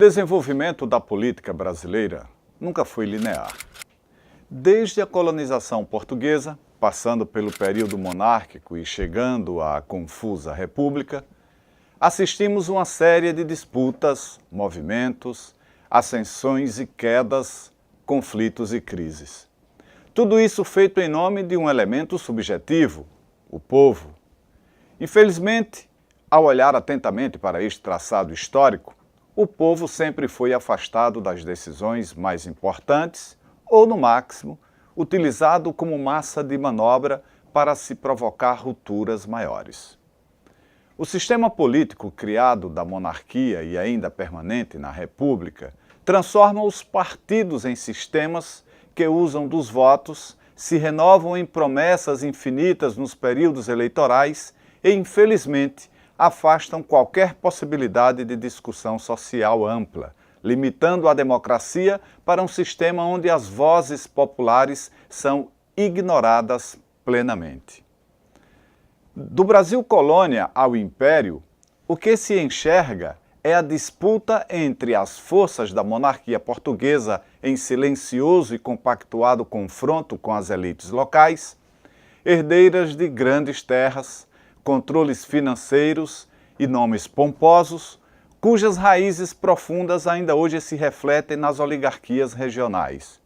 desenvolvimento da política brasileira nunca foi linear. Desde a colonização portuguesa, passando pelo período monárquico e chegando à confusa república, assistimos uma série de disputas, movimentos, ascensões e quedas, conflitos e crises. Tudo isso feito em nome de um elemento subjetivo, o povo. Infelizmente, ao olhar atentamente para este traçado histórico, o povo sempre foi afastado das decisões mais importantes ou, no máximo, utilizado como massa de manobra para se provocar rupturas maiores. O sistema político criado da monarquia e ainda permanente na República transforma os partidos em sistemas que usam dos votos, se renovam em promessas infinitas nos períodos eleitorais e, infelizmente, afastam qualquer possibilidade de discussão social ampla, limitando a democracia para um sistema onde as vozes populares são ignoradas plenamente. Do Brasil colônia ao Império, o que se enxerga é a disputa entre as forças da monarquia portuguesa em silencioso e compactuado confronto com as elites locais, herdeiras de grandes terras, controles financeiros e nomes pomposos, cujas raízes profundas ainda hoje se refletem nas oligarquias regionais.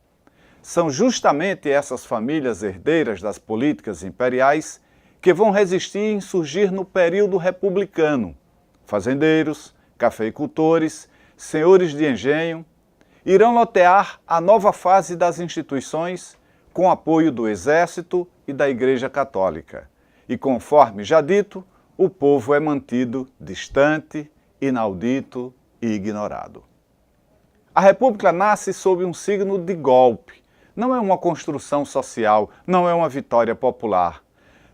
São justamente essas famílias herdeiras das políticas imperiais que vão resistir e insurgir no período republicano. Fazendeiros, cafeicultores, senhores de engenho, irão lotear a nova fase das instituições com apoio do Exército e da Igreja Católica. E conforme já dito, o povo é mantido distante, inaudito e ignorado. A República nasce sob um signo de golpe. Não é uma construção social, não é uma vitória popular.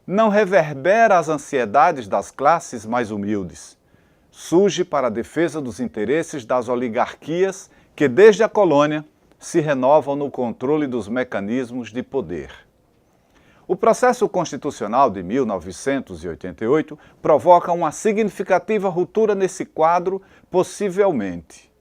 Não reverbera as ansiedades das classes mais humildes. Surge para a defesa dos interesses das oligarquias que, desde a colônia, se renovam no controle dos mecanismos de poder. O processo constitucional de 1988 provoca uma significativa ruptura nesse quadro, possivelmente.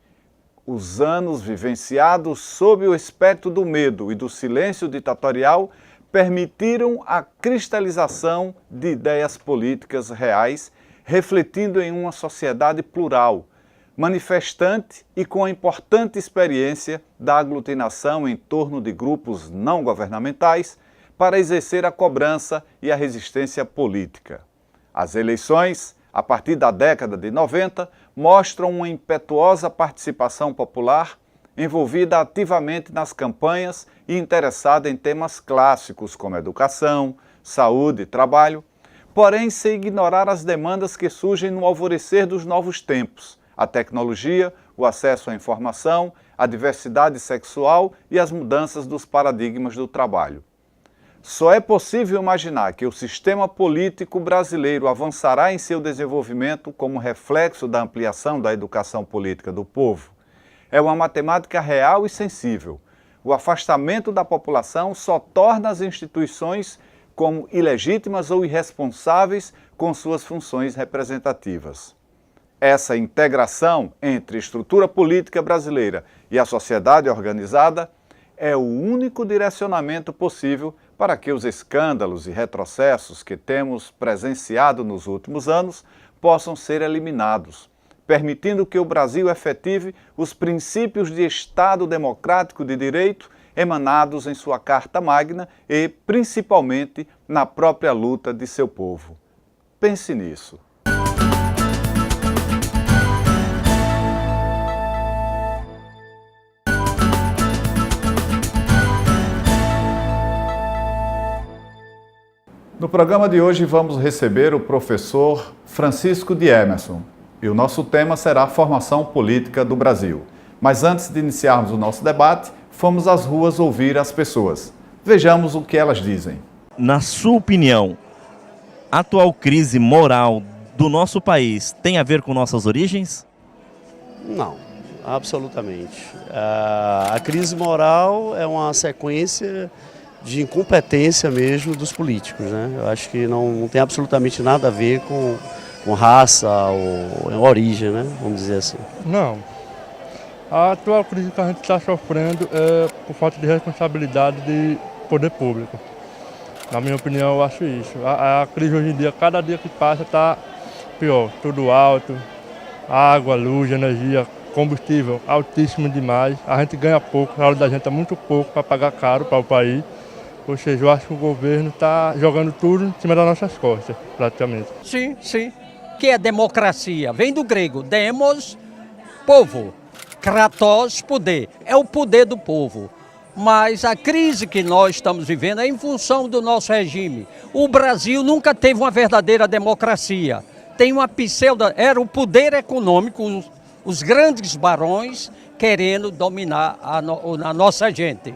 Os anos vivenciados sob o espectro do medo e do silêncio ditatorial permitiram a cristalização de ideias políticas reais, refletindo em uma sociedade plural, manifestante e com a importante experiência da aglutinação em torno de grupos não governamentais para exercer a cobrança e a resistência política. As eleições, a partir da década de 90, mostram uma impetuosa participação popular envolvida ativamente nas campanhas e interessada em temas clássicos como educação, saúde e trabalho, porém sem ignorar as demandas que surgem no alvorecer dos novos tempos, a tecnologia, o acesso à informação, a diversidade sexual e as mudanças dos paradigmas do trabalho. Só é possível imaginar que o sistema político brasileiro avançará em seu desenvolvimento como reflexo da ampliação da educação política do povo. É uma matemática real e sensível. O afastamento da população só torna as instituições como ilegítimas ou irresponsáveis com suas funções representativas. Essa integração entre estrutura política brasileira e a sociedade organizada é o único direcionamento possível para que os escândalos e retrocessos que temos presenciado nos últimos anos possam ser eliminados, permitindo que o Brasil efetive os princípios de Estado democrático de direito emanados em sua Carta Magna e, principalmente, na própria luta de seu povo. Pense nisso. No programa de hoje vamos receber o professor Francisco de Emerson e o nosso tema será a formação política do Brasil. Mas antes de iniciarmos o nosso debate, fomos às ruas ouvir as pessoas. Vejamos o que elas dizem. Na sua opinião, a atual crise moral do nosso país tem a ver com nossas origens? Não, absolutamente. A crise moral é uma sequência de incompetência mesmo dos políticos, né? Eu acho que não tem absolutamente nada a ver com raça ou origem, né? Vamos dizer assim. Não. A atual crise que a gente está sofrendo é por falta de responsabilidade de poder público. Na minha opinião, eu acho isso. A crise hoje em dia, cada dia que passa, está pior. Tudo alto, água, luz, energia, combustível altíssimo demais. A gente ganha pouco, o salário da gente é muito pouco para pagar caro para o país. Ou seja, eu acho que o governo está jogando tudo em cima das nossas costas, praticamente. Sim, sim. Que é democracia? Vem do grego. Demos, povo. Kratos, poder. É o poder do povo. Mas a crise que nós estamos vivendo é em função do nosso regime. O Brasil nunca teve uma verdadeira democracia. Tem uma era o poder econômico, os grandes barões querendo dominar a nossa gente.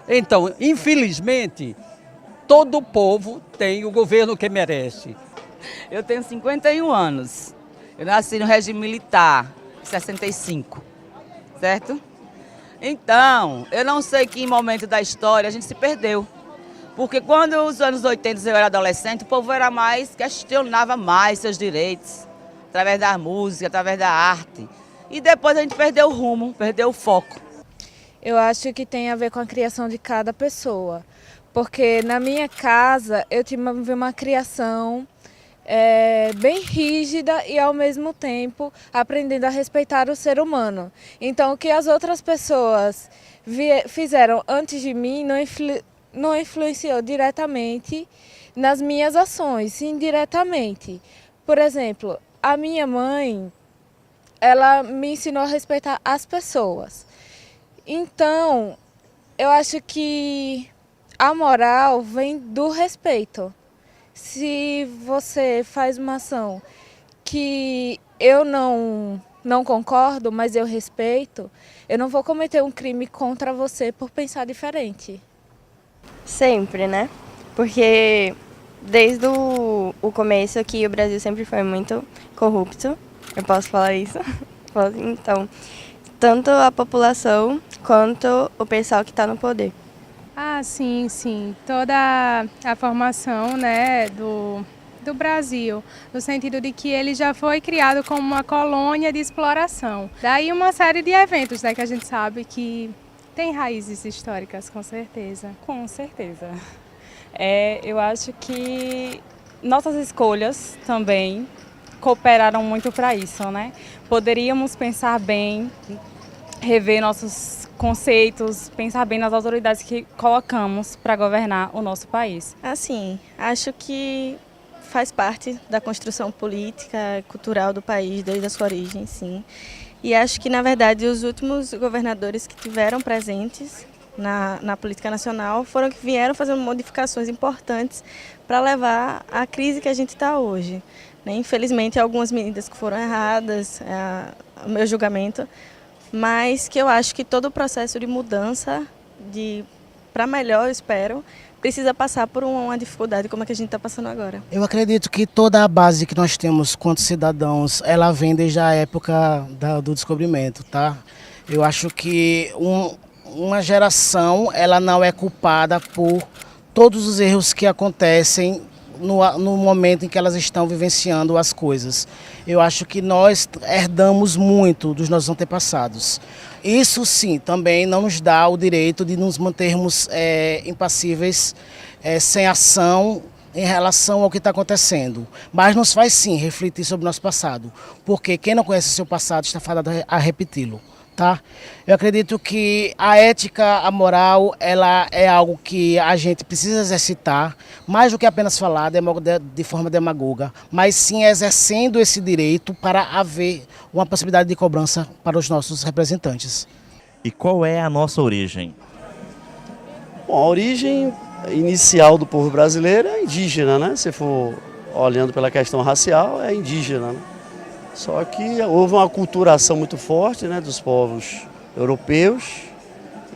Então, infelizmente, todo o povo tem o governo que merece. Eu tenho 51 anos. Eu nasci no regime militar, em 65, certo? Então, eu não sei que momento da história a gente se perdeu. Porque quando os anos 80 eu era adolescente, o povo era mais, questionava mais seus direitos, através da música, através da arte. E depois a gente perdeu o rumo, perdeu o foco. Eu acho que tem a ver com a criação de cada pessoa. Porque na minha casa eu tive uma criação bem rígida e ao mesmo tempo aprendendo a respeitar o ser humano. Então o que as outras pessoas fizeram antes de mim não influenciou diretamente nas minhas ações, indiretamente. Por exemplo, a minha mãe, ela me ensinou a respeitar as pessoas. Então, eu acho que a moral vem do respeito. Se você faz uma ação que eu não concordo, mas eu respeito, eu não vou cometer um crime contra você por pensar diferente. Sempre, né? Porque desde o começo aqui o Brasil sempre foi muito corrupto, eu posso falar isso? Então, tanto a população quanto o pessoal que está no poder. Ah, sim, sim. Toda a formação, né, do Brasil, no sentido de que ele já foi criado como uma colônia de exploração. Daí uma série de eventos, né, que a gente sabe que tem raízes históricas, com certeza. Com certeza. Eu acho que nossas escolhas também cooperaram muito para isso, né? Poderíamos pensar bem, rever nossos conceitos, pensar bem nas autoridades que colocamos para governar o nosso país. Assim, acho que faz parte da construção política e cultural do país desde a sua origem, sim. E acho que, na verdade, os últimos governadores que tiveram presentes na política nacional foram que vieram fazendo modificações importantes para levar à crise que a gente está hoje. Infelizmente, algumas medidas que foram erradas, o meu julgamento, mas que eu acho que todo o processo de mudança, para melhor, eu espero, precisa passar por uma dificuldade como a que a gente está passando agora. Eu acredito que toda a base que nós temos quanto cidadãos, ela vem desde a época do descobrimento, tá? Eu acho que uma geração, ela não é culpada por todos os erros que acontecem no momento em que elas estão vivenciando as coisas. Eu acho que nós herdamos muito dos nossos antepassados. Isso sim, também não nos dá o direito de nos mantermos impassíveis, sem ação em relação ao que está acontecendo. Mas nos faz sim refletir sobre o nosso passado, porque quem não conhece o seu passado está fadado a repeti-lo. Tá? Eu acredito que a ética, a moral, ela é algo que a gente precisa exercitar, mais do que apenas falar de forma demagoga, mas sim exercendo esse direito para haver uma possibilidade de cobrança para os nossos representantes. E qual é a nossa origem? Bom, a origem inicial do povo brasileiro é indígena, né? Se for olhando pela questão racial, é indígena, né? Só que houve uma aculturação muito forte, né, dos povos europeus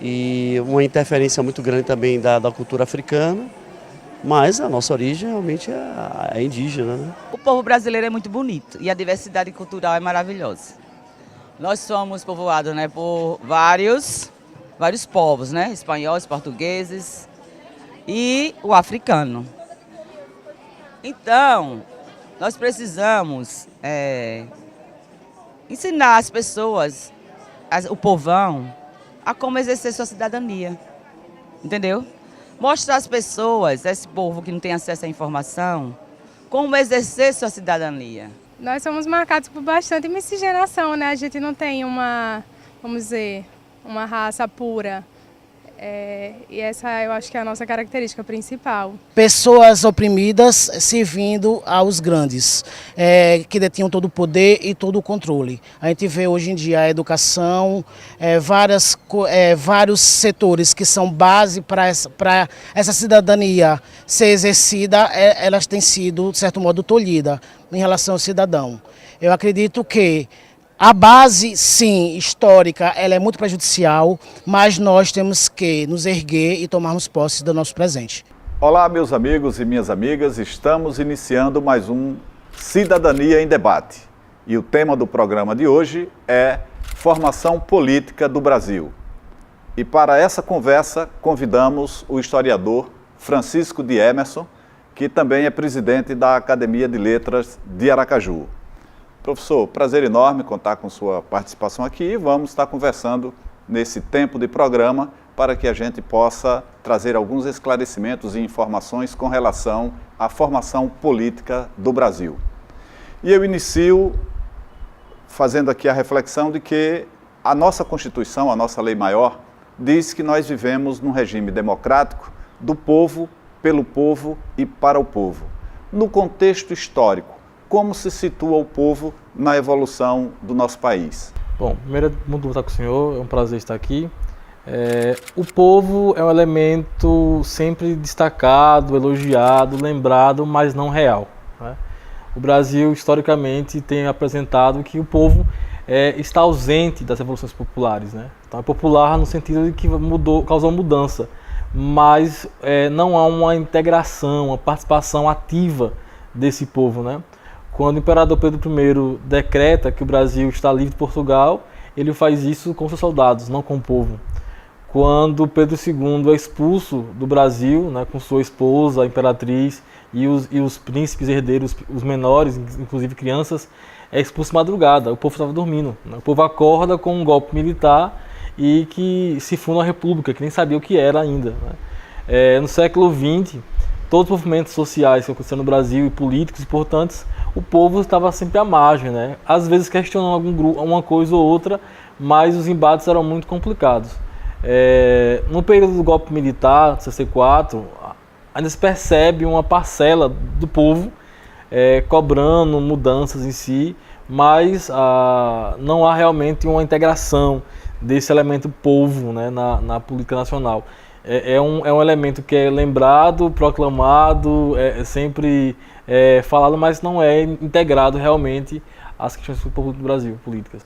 e uma interferência muito grande também da cultura africana, mas a nossa origem realmente é indígena, né? O povo brasileiro é muito bonito e a diversidade cultural é maravilhosa. Nós somos povoados, né, por vários povos, né, espanhóis, portugueses e o africano. Então, nós precisamos ensinar as pessoas o povão a como exercer sua cidadania, entendeu? Mostrar às pessoas, esse povo que não tem acesso à informação, como exercer sua cidadania. Nós somos marcados por bastante miscigenação, né? A gente não tem vamos dizer, uma raça pura. E essa eu acho que é a nossa característica principal. Pessoas oprimidas servindo aos grandes, que detinham todo o poder e todo o controle. A gente vê hoje em dia a educação, vários setores que são base para essa cidadania ser exercida, elas têm sido, de certo modo, tolhidas em relação ao cidadão. Eu acredito que a base, sim, histórica, ela é muito prejudicial, mas nós temos que nos erguer e tomarmos posse do nosso presente. Olá, meus amigos e minhas amigas, estamos iniciando mais um Cidadania em Debate. E o tema do programa de hoje é Formação Política do Brasil. E para essa conversa, convidamos o historiador Francisco de Emerson, que também é presidente da Academia de Letras de Aracaju. Professor, prazer enorme contar com sua participação aqui e vamos estar conversando nesse tempo de programa para que a gente possa trazer alguns esclarecimentos e informações com relação à formação política do Brasil. E eu inicio fazendo aqui a reflexão de que a nossa Constituição, a nossa lei maior, diz que nós vivemos num regime democrático do povo, pelo povo e para o povo. No contexto histórico, como se situa o povo na evolução do nosso país? Bom, primeiro, muito bom estar com o senhor, é um prazer estar aqui. O povo é um elemento sempre destacado, elogiado, lembrado, mas não real, né? O Brasil, historicamente, tem apresentado que o povo está ausente das revoluções populares, né? Então, é popular no sentido de que causou mudança, mas não há uma integração, uma participação ativa desse povo, né? Quando o imperador Pedro I decreta que o Brasil está livre de Portugal, ele faz isso com seus soldados, não com o povo. Quando Pedro II é expulso do Brasil, né, com sua esposa, a imperatriz, e os príncipes herdeiros, os menores, inclusive crianças, é expulso de madrugada, o povo estava dormindo, né? O povo acorda com um golpe militar e que se funda uma república, que nem sabia o que era ainda, né? No século XX, todos os movimentos sociais que aconteceram no Brasil e políticos importantes, o povo estava sempre à margem, né? Às vezes questionando uma coisa ou outra, mas os embates eram muito complicados. No período do golpe militar, 64, ainda se percebe uma parcela do povo cobrando mudanças em si, mas não há realmente uma integração desse elemento povo, né, na política nacional. É um elemento que é lembrado, proclamado, sempre falado, mas não é integrado realmente às questões do povo do Brasil, políticas.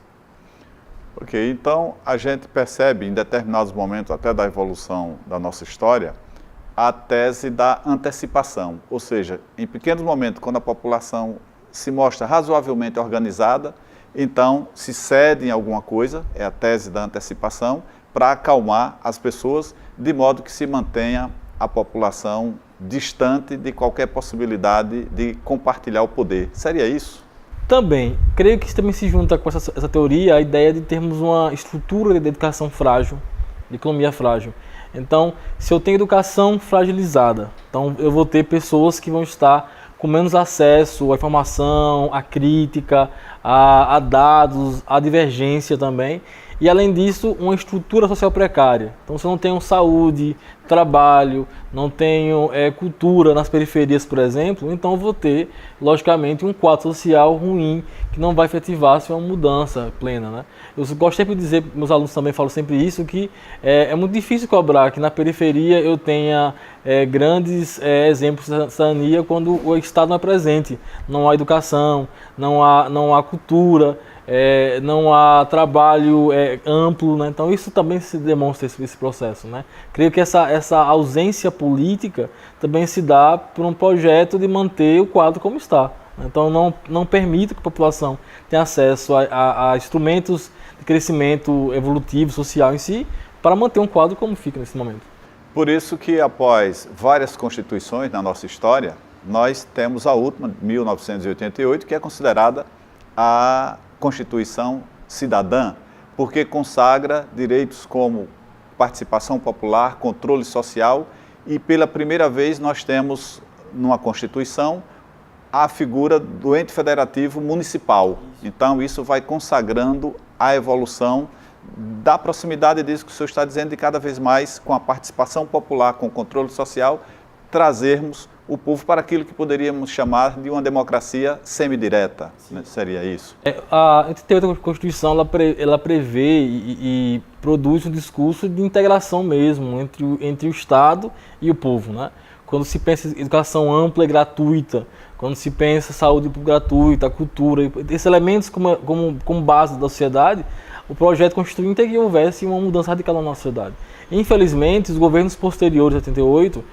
Ok, então a gente percebe em determinados momentos, até da evolução da nossa história, a tese da antecipação. Ou seja, em pequenos momentos, quando a população se mostra razoavelmente organizada, então se cede em alguma coisa, é a tese da antecipação, para acalmar as pessoas, de modo que se mantenha a população distante de qualquer possibilidade de compartilhar o poder. Seria isso? Também, creio que isso também se junta com essa teoria, a ideia de termos uma estrutura de educação frágil, de economia frágil. Então, se eu tenho educação fragilizada, então eu vou ter pessoas que vão estar com menos acesso à informação, à crítica, a dados, à divergência também. E, além disso, uma estrutura social precária. Então, se eu não tenho saúde, trabalho, não tenho cultura nas periferias, por exemplo, então eu vou ter, logicamente, um quadro social ruim, que não vai efetivar-se uma mudança plena, né? Eu gosto sempre de dizer, meus alunos também falam sempre isso, que é muito difícil cobrar que na periferia eu tenha grandes exemplos de cidadania quando o Estado não é presente. Não há educação, não há cultura, não há trabalho amplo, né? Então isso também se demonstra esse processo, né? Creio que essa ausência política também se dá por um projeto de manter o quadro como está. Então não permite que a população tenha acesso a instrumentos de crescimento evolutivo, social em si, para manter um quadro como fica nesse momento. Por isso que após várias constituições na nossa história, nós temos a última, 1988, que é considerada a Constituição Cidadã, porque consagra direitos como participação popular, controle social e pela primeira vez nós temos numa Constituição a figura do ente federativo municipal. Então isso vai consagrando a evolução da proximidade disso que o senhor está dizendo, de cada vez mais com a participação popular, com o controle social, trazermos o povo para aquilo que poderíamos chamar de uma democracia semidireta, né? Seria isso? A 88 Constituição ela prevê e produz um discurso de integração mesmo entre o Estado e o povo, né? Quando se pensa em educação ampla e gratuita, quando se pensa saúde gratuita, cultura, esses elementos como base da sociedade, o projeto constituinte é que houvesse uma mudança radical na nossa sociedade. Infelizmente, os governos posteriores a 88,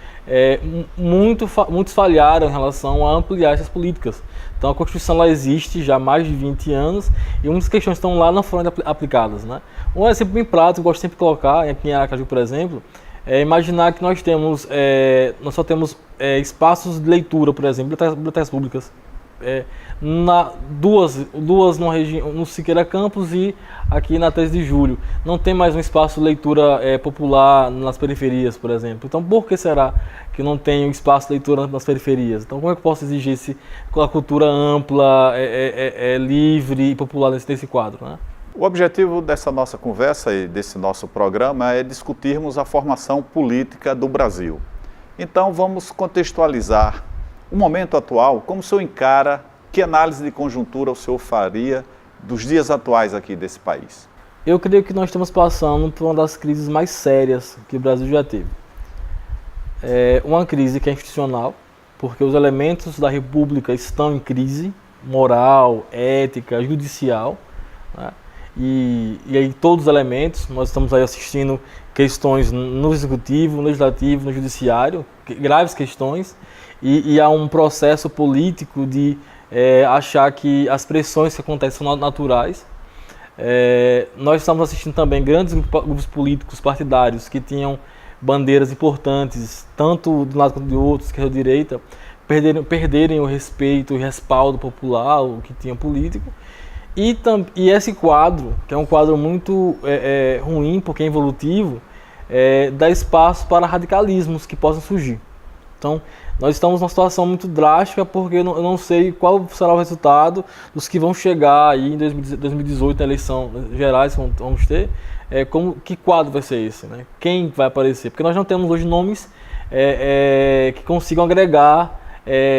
muitos falharam em relação a ampliar essas políticas. Então a Constituição lá existe já há mais de 20 anos e muitas questões estão lá não foram aplicadas, né? Um exemplo bem prático, eu gosto sempre de colocar, aqui em Aracaju, por exemplo, é imaginar que nós só temos espaços de leitura, por exemplo, bibliotecas públicas. Duas no Siqueira Campos e aqui na 13 de Julho. Não tem mais um espaço de leitura popular nas periferias, por exemplo. Então, por que será que não tem um espaço de leitura nas periferias? Então, como é que eu posso exigir a cultura ampla, livre e popular nesse quadro, né? O objetivo dessa nossa conversa e desse nosso programa é discutirmos a formação política do Brasil. Então, vamos contextualizar o momento atual, como o senhor encara, que análise de conjuntura o senhor faria dos dias atuais aqui desse país? Eu creio que nós estamos passando por uma das crises mais sérias que o Brasil já teve. Uma crise que é institucional, porque os elementos da República estão em crise, moral, ética, judicial, né? E aí todos os elementos, nós estamos aí assistindo questões no Executivo, no Legislativo, no Judiciário, graves questões, e há um processo político de achar que as pressões que acontecem são naturais. Nós estamos assistindo também grandes grupos políticos partidários que tinham bandeiras importantes, tanto de um lado quanto do outro, esquerda ou direita, perderem o respeito e o respaldo popular, o que tinha político. E esse quadro, que é um quadro muito ruim, porque é involutivo, dá espaço para radicalismos que possam surgir. Então, nós estamos numa situação muito drástica, porque eu não sei qual será o resultado dos que vão chegar aí em 2018, na eleição gerais que vamos ter, que quadro vai ser esse, né? Quem vai aparecer? Porque nós não temos hoje nomes que consigam agregar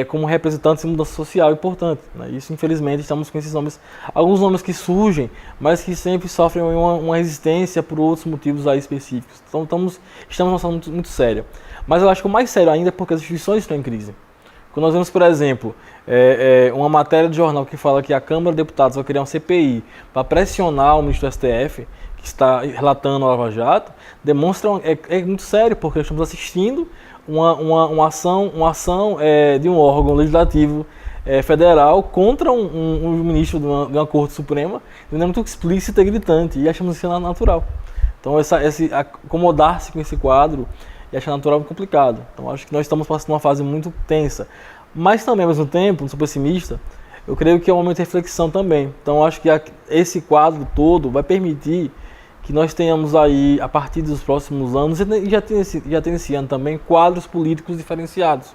como representantes de mudança social importante, né? Isso, infelizmente, estamos com esses nomes, alguns nomes que surgem, mas que sempre sofrem uma resistência por outros motivos aí específicos. Então, estamos numa situação muito, muito séria. Mas eu acho que o mais sério ainda é porque as instituições estão em crise. Quando nós vemos, por exemplo, uma matéria de jornal que fala que a Câmara de Deputados vai criar uma CPI para pressionar o ministro do STF, que está relatando a Lava Jato, demonstra muito sério, porque nós estamos assistindo uma ação de um órgão legislativo federal contra um ministro de uma Corte Suprema, de maneira muito explícita e gritante, e achamos isso natural. Então, acomodar-se com esse quadro e achar natural é complicado. Então, acho que nós estamos passando uma fase muito tensa. Mas também, ao mesmo tempo, não sou pessimista, eu creio que é um momento de reflexão também. Então, acho que esse quadro todo vai permitir que nós tenhamos aí, a partir dos próximos anos, e já tem esse ano também, quadros políticos diferenciados.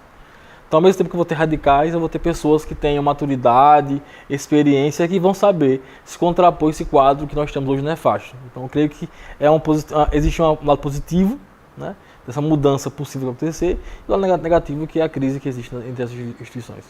Então, ao mesmo tempo que eu vou ter radicais, eu vou ter pessoas que tenham maturidade, experiência, que vão saber se contrapor esse quadro que nós temos hoje nefasto. Então, eu creio que existe um lado positivo, né, dessa mudança possível acontecer, e o lado negativo, que é a crise que existe entre as instituições.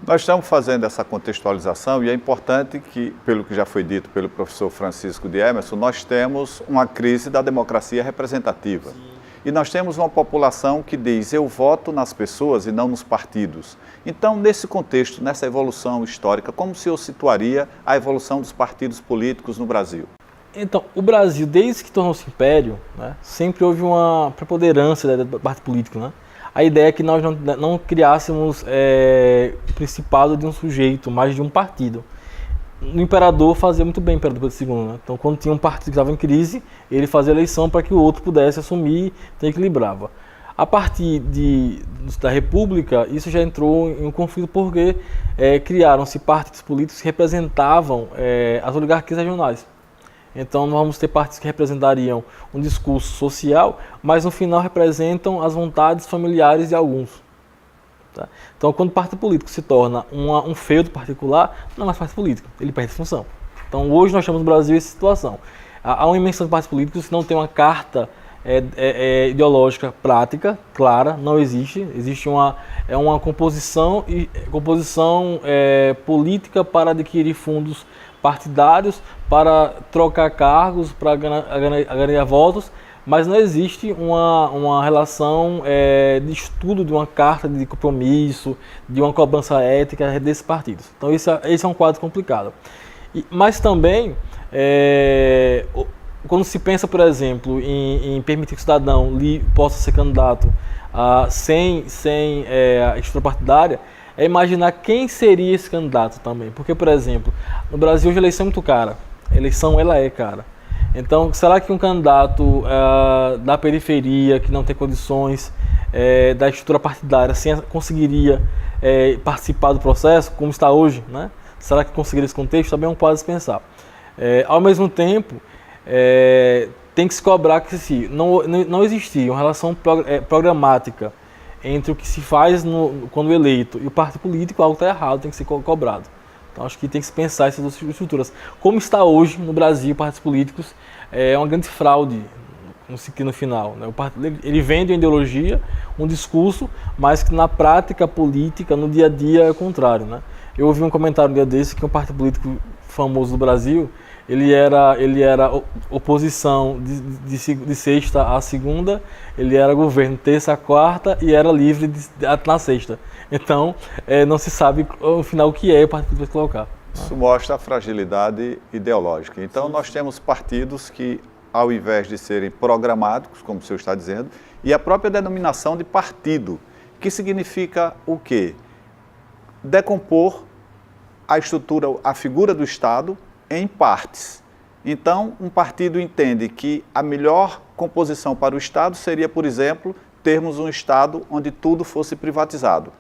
Nós estamos fazendo essa contextualização e é importante que, pelo que já foi dito pelo professor Francisco de Emerson, nós temos uma crise da democracia representativa. Sim. E nós temos uma população que diz, eu voto nas pessoas e não nos partidos. Então, nesse contexto, nessa evolução histórica, como o senhor situaria a evolução dos partidos políticos no Brasil? Então, o Brasil, desde que tornou-se império, né, sempre houve uma preponderância do partido político, né? A ideia é que nós não criássemos o principado de um sujeito, mas de um partido. O imperador fazia muito bem, o imperador Pedro II, né? Então, quando tinha um partido que estava em crise, ele fazia eleição para que o outro pudesse assumir, então equilibrava. A partir da República, isso já entrou em um conflito porque criaram-se partidos políticos que representavam as oligarquias regionais. Então nós vamos ter partidos que representariam um discurso social, mas no final representam as vontades familiares de alguns. Tá? Então quando o partido político se torna um feudo particular, não é mais partido político, ele perde função. Então hoje nós temos no Brasil essa situação. Há uma imensidão de partidos políticos que não tem uma carta ideológica prática, clara, não existe. Existe uma composição política para adquirir fundos partidários, para trocar cargos, para ganhar votos, mas não existe uma relação de estudo de uma carta de compromisso, de uma cobrança ética desses partidos. Então esse é um quadro complicado. Mas também, quando se pensa, por exemplo, em permitir que o cidadão possa ser candidato sem a estrutura partidária, é imaginar quem seria esse candidato também. Porque, por exemplo, no Brasil hoje a eleição é muito cara. A eleição, ela é cara. Então, será que um candidato da periferia, que não tem condições da estrutura partidária, conseguiria participar do processo, como está hoje, né? Será que conseguiria esse contexto? Também é um quadro a se pensar. Ao mesmo tempo, tem que se cobrar que se não existia uma relação programática entre o que se faz quando eleito e o partido político, algo está errado, tem que ser cobrado. Então acho que tem que se pensar essas duas estruturas. Como está hoje no Brasil, partidos políticos, é uma grande fraude no final. Né? Ele vende uma ideologia, um discurso, mas que na prática política, no dia a dia, é o contrário. Né? Eu ouvi um comentário um dia desse que um partido político famoso do Brasil, ele era oposição de sexta a segunda, ele era governo terça a quarta e era livre na sexta. Então, não se sabe no final o que é o partido vai colocar. Isso mostra a fragilidade ideológica. Então, nós temos partidos que, ao invés de serem programáticos, como o senhor está dizendo, e a própria denominação de partido, que significa o quê? Decompor a estrutura, a figura do Estado em partes. Então, um partido entende que a melhor composição para o Estado seria, por exemplo, termos um Estado onde tudo fosse privatizado.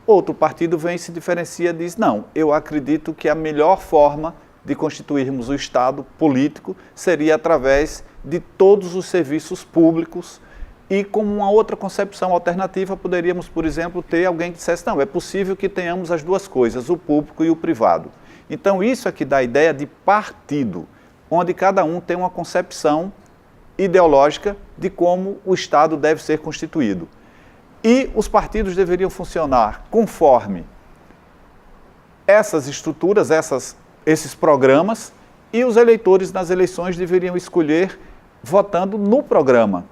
Outro partido vem e se diferencia e diz, não, eu acredito que a melhor forma de constituirmos o Estado político seria através de todos os serviços públicos e como uma outra concepção alternativa poderíamos, por exemplo, ter alguém que dissesse, não, é possível que tenhamos as duas coisas, o público e o privado. Então isso aqui dá a ideia de partido, onde cada um tem uma concepção ideológica de como o Estado deve ser constituído. E os partidos deveriam funcionar conforme essas estruturas, esses programas, e os eleitores nas eleições deveriam escolher votando no programa.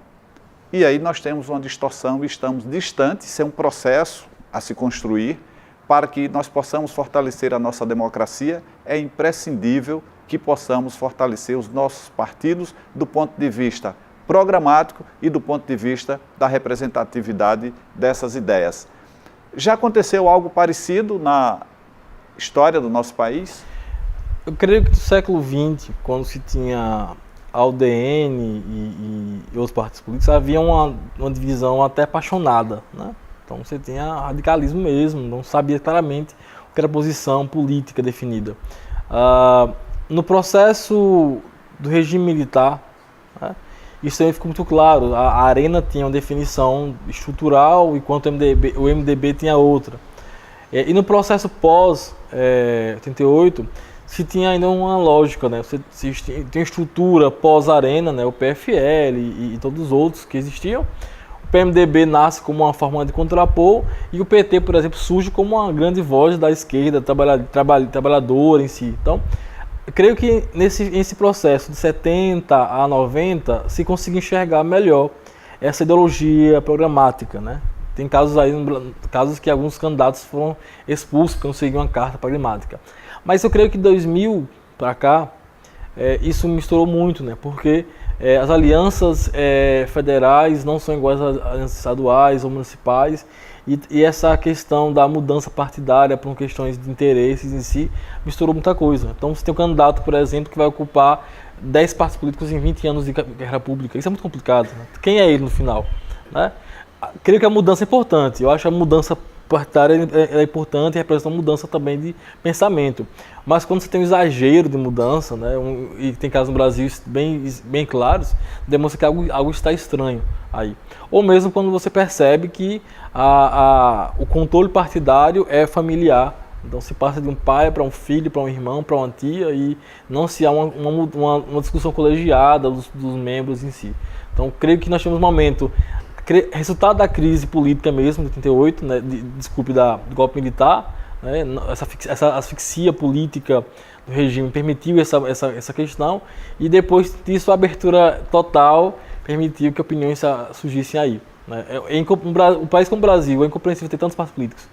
E aí nós temos uma distorção e estamos distantes, isso é um processo a se construir. Para que nós possamos fortalecer a nossa democracia, é imprescindível que possamos fortalecer os nossos partidos do ponto de vista programático e do ponto de vista da representatividade dessas ideias. Já aconteceu algo parecido na história do nosso país? Eu creio que no século XX, quando se tinha a UDN e outros partidos políticos, havia uma divisão até apaixonada, né? Então você tinha radicalismo mesmo, não sabia claramente o que era a posição política definida. No processo do regime militar, né, isso também ficou muito claro. A Arena tinha uma definição estrutural, enquanto o MDB tinha outra. E no processo pós-88, se tinha ainda uma lógica, né? Você tem estrutura pós-Arena, né? O PFL e todos os outros que existiam. O PMDB nasce como uma forma de contrapor e o PT, por exemplo, surge como uma grande voz da esquerda trabalhadora em si. Então, eu creio que nesse processo de 70 a 90 se conseguiu enxergar melhor essa ideologia programática, né? Tem casos que alguns candidatos foram expulsos porque não seguiam uma carta programática. Mas eu creio que de 2000 para cá, isso misturou muito, né? Porque as alianças federais não são iguais às alianças estaduais ou municipais e essa questão da mudança partidária por questões de interesses em si misturou muita coisa. Então você tem um candidato, por exemplo, que vai ocupar 10 partidos políticos em 20 anos de carreira pública. Isso é muito complicado, né? Quem é ele no final, né? Creio que a mudança é importante. Eu acho a mudança partidária é importante e representa uma mudança também de pensamento. Mas quando você tem um exagero de mudança, né, e tem casos no Brasil bem claros, demonstra que algo está estranho aí. Ou mesmo quando você percebe que o controle partidário é familiar. Então se passa de um pai para um filho, para um irmão, para uma tia, e não se há uma discussão colegiada dos membros em si. Então creio que nós temos um momento, resultado da crise política mesmo, de 88, né, do golpe militar, né, essa asfixia política do regime permitiu essa questão, e depois disso a abertura total permitiu que opiniões surgissem aí. Né. Um país como o Brasil é incompreensível ter tantos partidos políticos.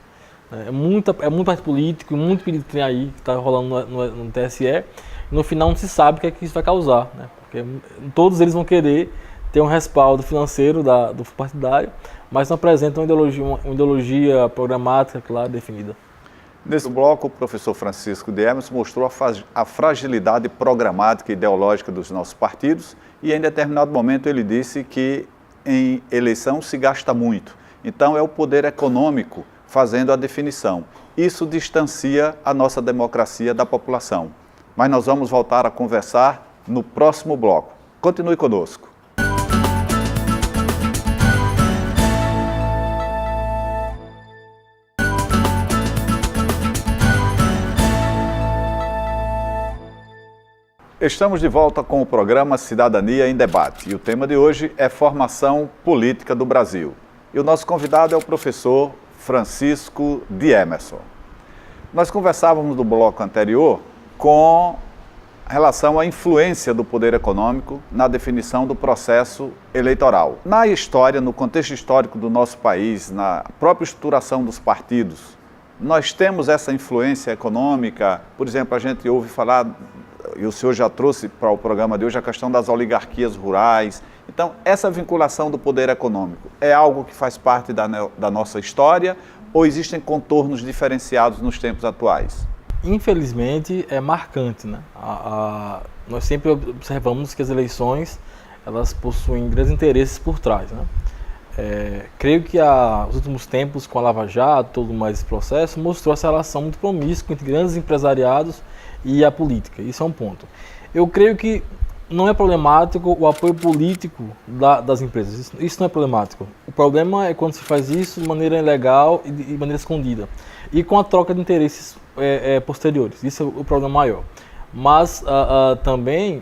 É muito partido político, muito político que tem aí, que está rolando no TSE, e no final não se sabe o que é que isso vai causar, né? Porque todos eles vão querer ter um respaldo financeiro do partidário, mas não apresentam uma ideologia programática clara, definida. Nesse bloco, o professor Francisco de Emerson mostrou a fragilidade programática e ideológica dos nossos partidos, e em determinado momento ele disse que em eleição se gasta muito. Então é o poder econômico fazendo a definição. Isso distancia a nossa democracia da população. Mas nós vamos voltar a conversar no próximo bloco. Continue conosco. Estamos de volta com o programa Cidadania em Debate. E o tema de hoje é Formação Política do Brasil. E o nosso convidado é o professor Francisco de Emerson. Nós conversávamos no bloco anterior com relação à influência do poder econômico na definição do processo eleitoral. Na história, no contexto histórico do nosso país, na própria estruturação dos partidos, nós temos essa influência econômica. Por exemplo, a gente ouve falar, e o senhor já trouxe para o programa de hoje, a questão das oligarquias rurais. Então, essa vinculação do poder econômico é algo que faz parte da nossa história, ou existem contornos diferenciados nos tempos atuais? Infelizmente, é marcante, né? Nós sempre observamos que as eleições, elas possuem grandes interesses por trás, né? Creio que os últimos tempos, com a Lava Jato, todo mais esse processo, mostrou essa relação muito promíscua entre grandes empresariados e a política. Isso é um ponto. Eu creio que não é problemático o apoio político das empresas. Isso não é problemático. O problema é quando se faz isso de maneira ilegal e de maneira escondida. E com a troca de interesses posteriores. Isso é o problema maior. Mas também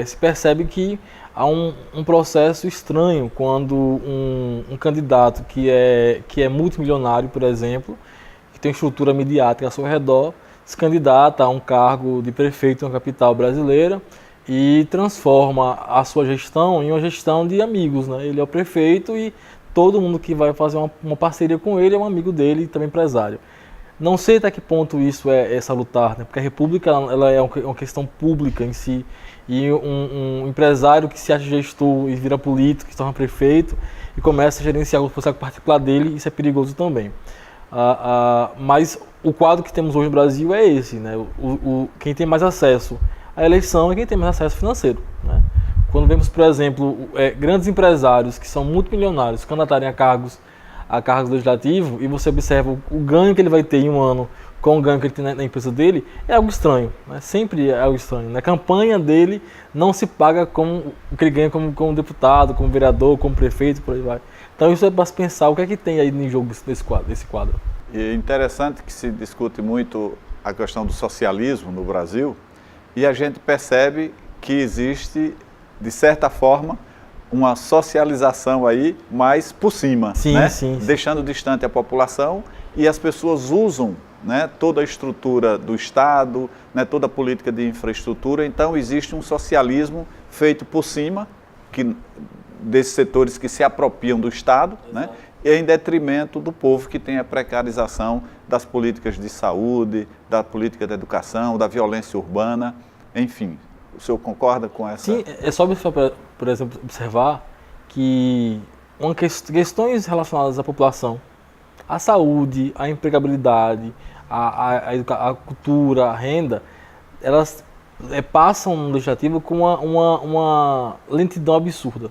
se percebe que há um processo estranho quando um candidato que é multimilionário, por exemplo, que tem estrutura midiática ao seu redor, se candidata a um cargo de prefeito na capital brasileira e transforma a sua gestão em uma gestão de amigos, né? Ele é o prefeito e todo mundo que vai fazer uma parceria com ele é um amigo dele e também empresário. Não sei até que ponto isso é salutar, né? Porque a república ela é uma questão pública em si, e um empresário que se acha gestor e vira político, que se torna prefeito e começa a gerenciar o processo particular dele, isso é perigoso também. Mas o quadro que temos hoje no Brasil é esse, né? Quem tem mais acesso à eleição é quem tem mais acesso financeiro, né? Quando vemos, por exemplo, grandes empresários que são multimilionários candidatarem a cargos legislativos, e você observa o ganho que ele vai ter em um ano com o ganho que ele tem na empresa dele, é algo estranho, né? Sempre é algo estranho. Na campanha dele não se paga como o que ele ganha como deputado, como vereador, como prefeito, por aí vai. Então isso é para se pensar o que é que tem aí em jogo desse quadro. E é interessante que se discute muito a questão do socialismo no Brasil, e a gente percebe que existe, de certa forma, uma socialização aí, mas por cima, sim, né? Sim. Deixando distante a população, e as pessoas usam, né, toda a estrutura do Estado, né, toda a política de infraestrutura. Então existe um socialismo feito por cima, desses setores que se apropriam do Estado, né, e em detrimento do povo, que tem a precarização das políticas de saúde, da política de educação, da violência urbana, enfim. O senhor concorda com essa? Sim, é só, por exemplo, observar que questões relacionadas à população, à saúde, à empregabilidade, à cultura, à renda, elas passam no legislativo com uma lentidão absurda,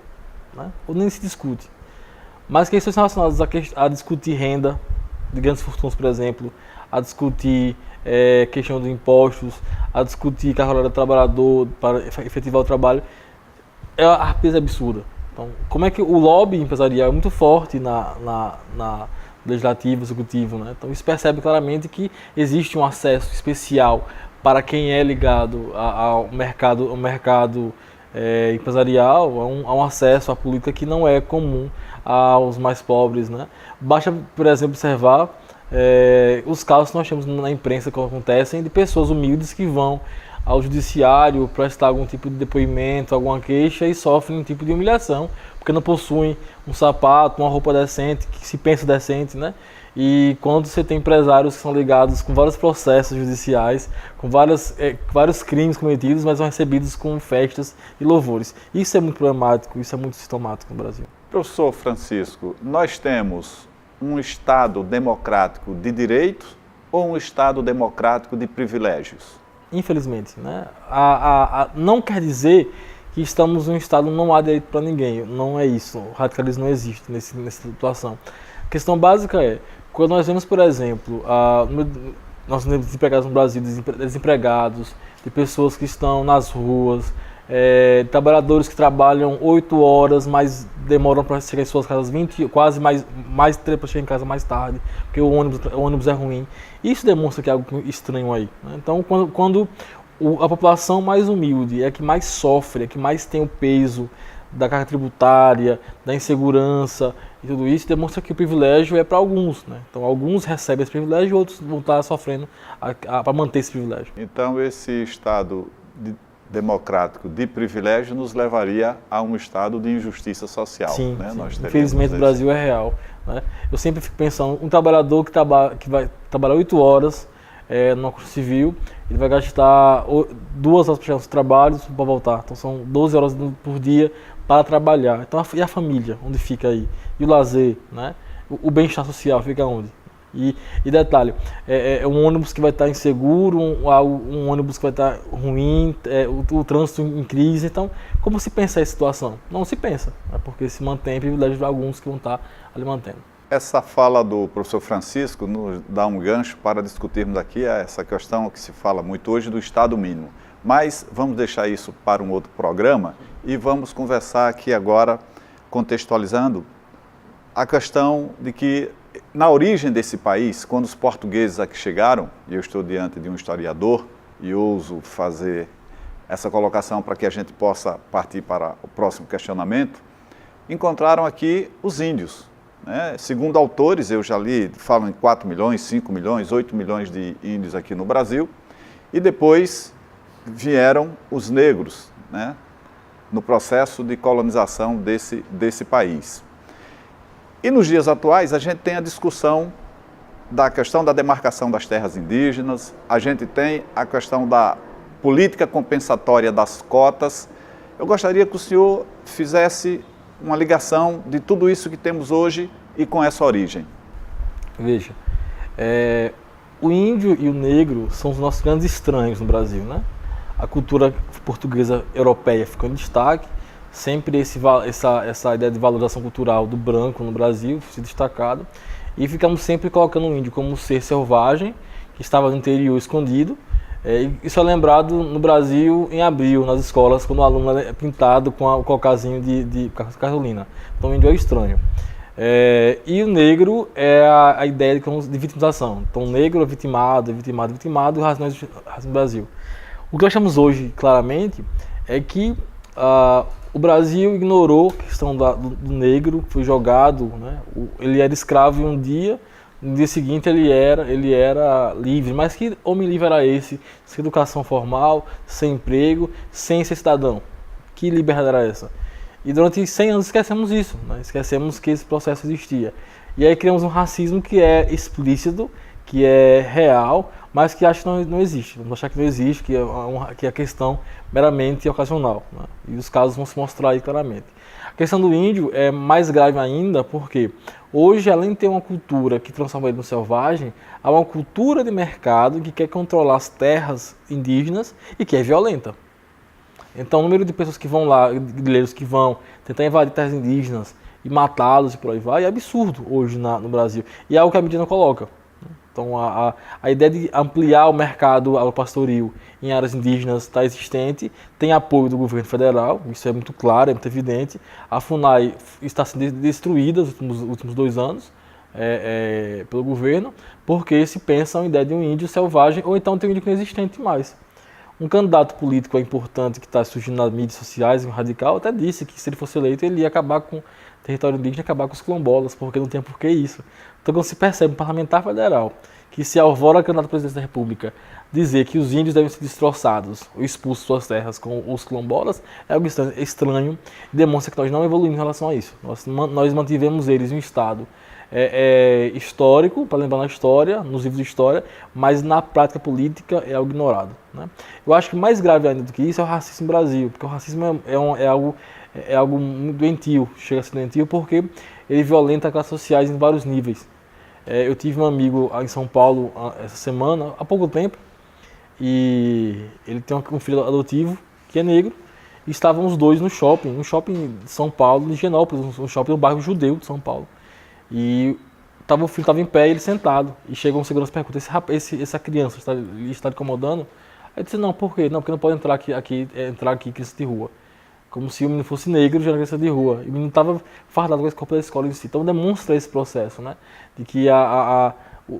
né? Ou nem se discute. Mas questões relacionadas a discutir renda, de grandes fortunas, por exemplo, a discutir questão de impostos, a discutir carga horária do trabalhador para efetivar o trabalho, é uma rapidez absurda. Então, como é que o lobby empresarial é muito forte na legislativo, executivo, né? Então isso percebe claramente que existe um acesso especial para quem é ligado ao mercado empresarial, a um acesso à política que não é comum aos mais pobres, né? Basta, por exemplo, observar os casos que nós temos na imprensa que acontecem de pessoas humildes que vão ao judiciário prestar algum tipo de depoimento, alguma queixa e sofrem um tipo de humilhação, porque não possuem um sapato, uma roupa decente, que se pensa decente, né? E quando você tem empresários que são ligados com vários processos judiciais, com vários crimes cometidos, mas são recebidos com festas e louvores. Isso é muito problemático, isso é muito sintomático no Brasil. Professor Francisco, nós temos um Estado democrático de direitos ou um Estado democrático de privilégios? Infelizmente, né? Não quer dizer que estamos em um Estado não há direito para ninguém, não é isso, o radicalismo não existe nessa situação. A questão básica é, quando nós vemos, por exemplo, nós temos desempregados no Brasil, desempregados, de pessoas que estão nas ruas, trabalhadores que trabalham 8 horas, mas demoram para chegar em suas casas 20, quase mais tempo para chegar em casa mais tarde, porque o ônibus é ruim. Isso demonstra que é algo estranho aí, né? Então, quando a população mais humilde é a que mais sofre, é a que mais tem o peso da carga tributária, da insegurança e tudo isso, demonstra que o privilégio é para alguns, né? Então, alguns recebem esse privilégio e outros vão estar sofrendo para manter esse privilégio. Então, esse Estado democrático de privilégio nos levaria a um estado de injustiça social. Sim, né? sim. Nós Infelizmente o Brasil é real, né? Eu sempre fico pensando, um trabalhador que vai trabalhar 8 horas numa construção civil, ele vai gastar 2 horas para chegar aos trabalhos para voltar. Então são 12 horas por dia para trabalhar. Então, e a família, onde fica aí? E o lazer, né? O bem-estar social fica onde? E detalhe, um ônibus que vai estar inseguro, um ônibus que vai estar ruim, o trânsito em crise. Então, como se pensa essa situação? Não se pensa, porque se mantém privilégio de alguns que vão estar ali mantendo. Essa fala do professor Francisco nos dá um gancho para discutirmos aqui essa questão que se fala muito hoje do Estado mínimo. Mas vamos deixar isso para um outro programa e vamos conversar aqui agora, contextualizando a questão de que na origem desse país, quando os portugueses aqui chegaram, e eu estou diante de um historiador e ouso fazer essa colocação para que a gente possa partir para o próximo questionamento, encontraram aqui os índios, né? Segundo autores, eu já li, falam em 4 milhões, 5 milhões, 8 milhões de índios aqui no Brasil, e depois vieram os negros, né? No processo de colonização desse país. E nos dias atuais a gente tem a discussão da questão da demarcação das terras indígenas, a gente tem a questão da política compensatória das cotas. Eu gostaria que o senhor fizesse uma ligação de tudo isso que temos hoje e com essa origem. Veja, o índio e o negro são os nossos grandes estranhos no Brasil, né? A cultura portuguesa europeia ficou em destaque, sempre essa ideia de valorização cultural do branco no Brasil se destacado, e ficamos sempre colocando o índio como um ser selvagem, que estava no interior escondido. Isso é lembrado no Brasil em abril, nas escolas, quando o aluno é pintado com o cocazinho de cartolina. Então o índio é o estranho. E o negro é a ideia de vitimização. Então o negro é vitimado, e o racismo no Brasil. O que nós temos hoje, claramente, é que o Brasil ignorou a questão do negro, foi jogado, né? Ele era escravo um dia, no dia seguinte ele era livre. Mas que homem livre era esse? Sem educação formal, sem emprego, sem ser cidadão. Que liberdade era essa? E durante 100 anos esquecemos isso, né? Esquecemos que esse processo existia. E aí criamos um racismo que é explícito, que é real, mas que acho que não existe. Vamos achar que não existe, que é questão meramente ocasional, né? E os casos vão se mostrar aí claramente. A questão do índio é mais grave ainda porque hoje, além de ter uma cultura que transforma ele no selvagem, há uma cultura de mercado que quer controlar as terras indígenas e que é violenta. Então o número de pessoas que vão lá, guerrilheiros que vão tentar invadir terras indígenas e matá-los e por aí vai, é absurdo hoje no Brasil. E é algo que a mídia não coloca. Então a ideia de ampliar o mercado agropastoril em áreas indígenas está existente, tem apoio do governo federal, isso é muito claro, é muito evidente. A FUNAI está sendo destruída nos últimos 2 anos pelo governo, porque se pensa uma ideia de um índio selvagem, ou então tem um índio que não é existente mais. Um candidato político importante que está surgindo nas mídias sociais, um radical, até disse que se ele fosse eleito ele ia acabar com o território indígena, acabar com os quilombolas, porque não tem por que isso. Então quando se percebe um parlamentar federal que se arvora candidato à presidência da República dizer que os índios devem ser destroçados ou expulsos de suas terras com os quilombolas, é algo estranho e demonstra que nós não evoluímos em relação a isso. Nós mantivemos eles em um estado histórico, para lembrar na história, nos livros de história, mas na prática política é algo ignorado, né? Eu acho que mais grave ainda do que isso é o racismo no Brasil, porque o racismo é algo muito doentio, chega a ser doentio porque ele violenta as classes sociais em vários níveis. Eu tive um amigo em São Paulo essa semana, há pouco tempo, e ele tem um filho adotivo que é negro, e estavam os dois no shopping de São Paulo, em Higienópolis, um shopping no bairro judeu de São Paulo. E o filho estava em pé e ele sentado. E chegou um segurança e pergunta, essa criança está incomodando? Aí eu disse, não, por quê? Não, porque não pode entrar aqui criança de rua. Como se o menino fosse negro, já era criança de rua. E o menino estava fardado com a escola da escola em si. Então demonstra esse processo, né? De que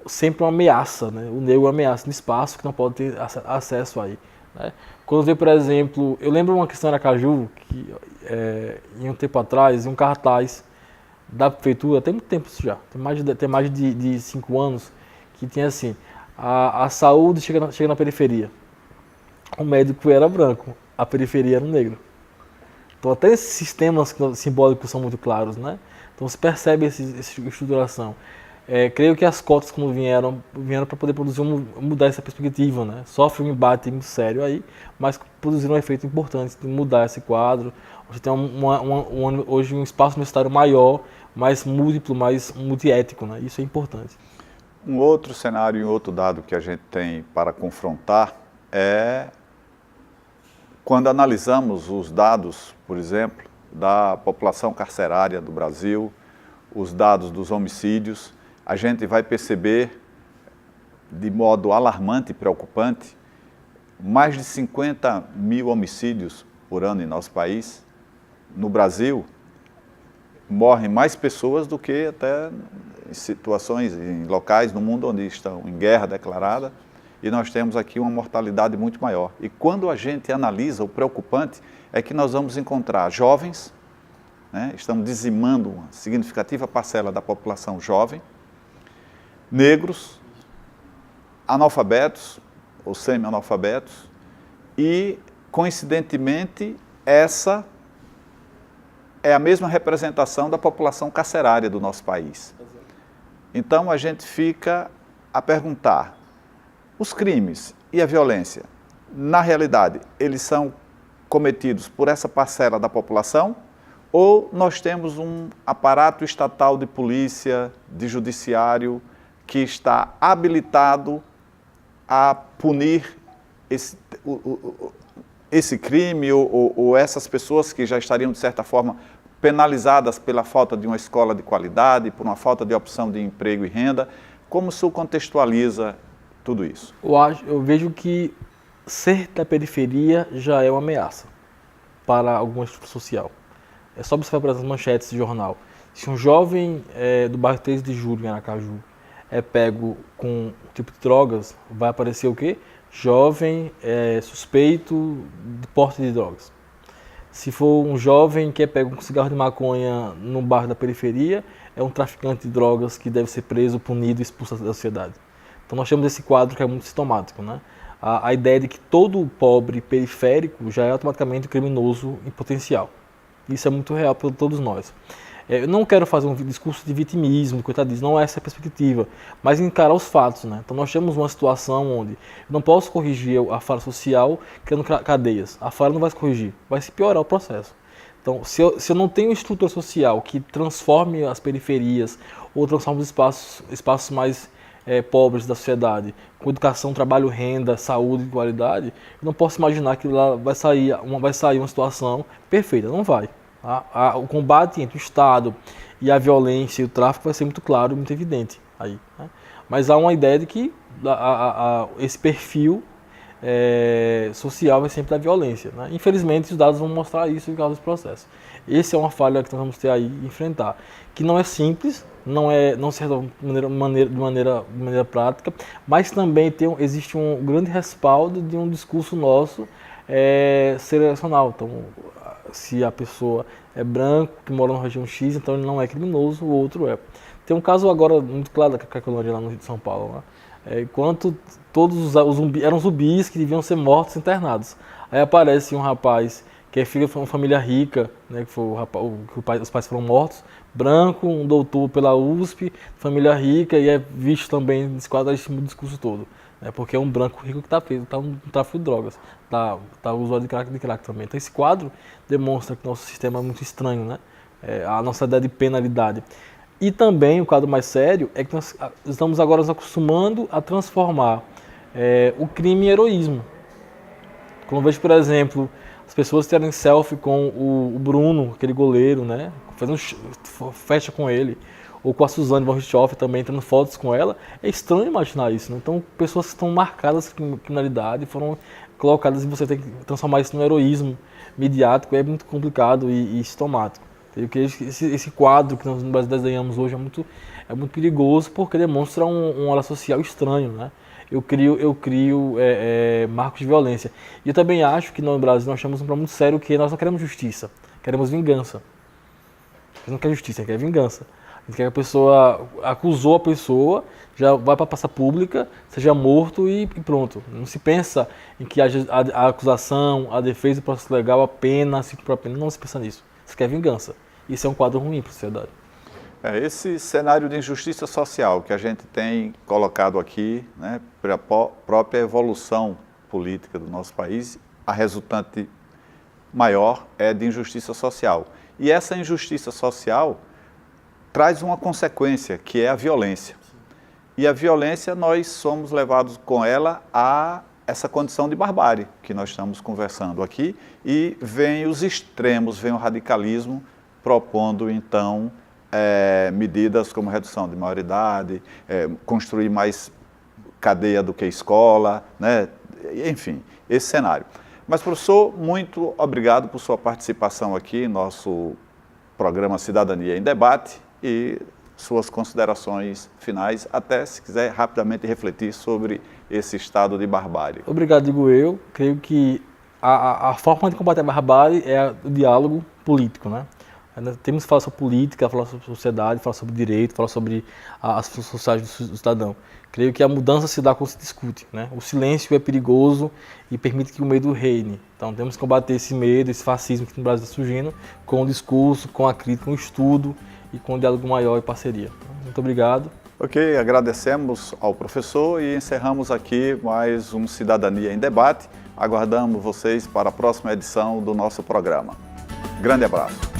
sempre uma ameaça, né? O negro é uma ameaça no espaço que não pode ter acesso aí, né? Quando vê, por exemplo, eu lembro uma questão em Aracaju, que em um tempo atrás, em um cartaz da prefeitura, tem muito tempo isso já, tem mais de 5 anos, que tinha assim, a saúde chega na periferia. O médico era branco, a periferia era um negro. Então até esses sistemas simbólicos são muito claros, né? Então se percebe essa estruturação. Creio que as cotas, quando vieram para poder mudar essa perspectiva, né? Sofre um embate muito sério aí, mas produziram um efeito importante de mudar esse quadro. Você tem hoje um espaço universitário maior, mais múltiplo, mais multiético, né? Isso é importante. Um outro cenário e outro dado que a gente tem para confrontar é quando analisamos os dados, por exemplo, da população carcerária do Brasil, os dados dos homicídios, a gente vai perceber de modo alarmante e preocupante mais de 50 mil homicídios por ano em nosso país. No Brasil, morrem mais pessoas do que até em situações, em locais no mundo onde estão em guerra declarada, e nós temos aqui uma mortalidade muito maior. E quando a gente analisa, o preocupante é que nós vamos encontrar jovens, né? Estamos dizimando uma significativa parcela da população jovem, negros, analfabetos ou semi-analfabetos, e, coincidentemente, essa é a mesma representação da população carcerária do nosso país. Então a gente fica a perguntar, os crimes e a violência, na realidade, eles são cometidos por essa parcela da população, ou nós temos um aparato estatal de polícia, de judiciário, que está habilitado a punir esse crime ou essas pessoas que já estariam, de certa forma, penalizadas pela falta de uma escola de qualidade, por uma falta de opção de emprego e renda? Como o senhor contextualiza tudo isso? Eu vejo que ser da periferia já é uma ameaça para alguma estrutura social. É só observar por essas manchetes de jornal. Se um jovem do bairro 13 de Julho, em Aracaju, é pego com um tipo de drogas, vai aparecer o quê? Jovem suspeito de porte de drogas. Se for um jovem que é pego com cigarro de maconha no bairro da periferia, é um traficante de drogas que deve ser preso, punido e expulso da sociedade. Então nós temos esse quadro que é muito sintomático, né? A ideia de que todo pobre periférico já é automaticamente criminoso em potencial. Isso é muito real para todos nós. Eu não quero fazer um discurso de vitimismo, de coitadismo, não é essa a perspectiva, mas encarar os fatos, né? Então nós temos uma situação onde eu não posso corrigir a falha social criando cadeias. A falha não vai se corrigir, vai se piorar o processo. Então, se eu não tenho estrutura social que transforme as periferias ou transforme os espaços mais pobres da sociedade, com educação, trabalho, renda, saúde e qualidade, eu não posso imaginar que lá vai sair uma situação perfeita, não vai. O combate entre o Estado e a violência e o tráfico vai ser muito claro, muito evidente aí, né? Mas há uma ideia de que esse perfil social vai sempre da violência, né? Infelizmente, os dados vão mostrar isso em causa desse processo. Essa é uma falha que nós vamos ter aí enfrentar, que não é simples, não se resolve de maneira prática, mas também existe um grande respaldo de um discurso nosso selecional. Então, se a pessoa é branco, que mora na região X, então ele não é criminoso, o outro é. Tem um caso agora muito claro da Cracolândia lá no Rio de São Paulo, né? Enquanto todos os zumbis eram zumbis que deviam ser mortos, internados. Aí aparece um rapaz que é filho de uma família rica, né, que foi os pais foram mortos, branco, um doutor pela USP, família rica, e é visto também nesse quadro esse discurso todo. Né, porque é um branco rico que está preso, está no tráfico de drogas, está usuário de crack também. Então esse quadro demonstra que nosso sistema é muito estranho, né? A nossa ideia de penalidade. E também o quadro mais sério é que nós estamos agora nos acostumando a transformar o crime em heroísmo. Como eu vejo, por exemplo, as pessoas tirarem selfie com o Bruno, aquele goleiro, né? Fazendo festa com ele, ou com a Suzane von Richthofen também, tirando fotos com ela. É estranho imaginar isso, né? Então, pessoas que estão marcadas com criminalidade foram colocadas e você tem que transformar isso num heroísmo midiático, é muito complicado e sintomático. Eu creio que esse quadro que nós no Brasil desenhamos hoje é muito perigoso porque demonstra um óleo social estranho, né? Eu crio marcos de violência. E eu também acho que no Brasil nós temos um problema muito sério que nós não queremos justiça, queremos vingança. A gente não quer justiça, a gente quer vingança. A gente quer que a pessoa acusou a pessoa, já vai para a praça pública, seja morto e pronto. Não se pensa em que a acusação, a defesa do processo legal, a pena, se cumprir a pena, não se pensa nisso. Se quer vingança. Isso é um quadro ruim para a sociedade. Esse cenário de injustiça social que a gente tem colocado aqui, né, para a própria evolução política do nosso país, a resultante maior é de injustiça social. E essa injustiça social traz uma consequência, que é a violência. E a violência, nós somos levados com ela a essa condição de barbárie que nós estamos conversando aqui, e vem os extremos, vem o radicalismo propondo, então, medidas como redução de maioridade, construir mais cadeia do que escola, né? Enfim, esse cenário. Mas, professor, muito obrigado por sua participação aqui em nosso programa Cidadania em Debate e suas considerações finais, até se quiser rapidamente refletir sobre esse estado de barbárie. Obrigado, digo eu. Creio que a forma de combater a barbárie é o diálogo político, né? Temos que falar sobre política, falar sobre sociedade, falar sobre direito, falar sobre as funções sociais do cidadão. Creio que a mudança se dá quando se discute, né? O silêncio é perigoso e permite que o medo reine. Então temos que combater esse medo, esse fascismo que no Brasil está surgindo, com o discurso, com a crítica, com o estudo e com um diálogo maior e parceria. Muito obrigado. Ok, agradecemos ao professor e encerramos aqui mais um Cidadania em Debate. Aguardamos vocês para a próxima edição do nosso programa. Grande abraço.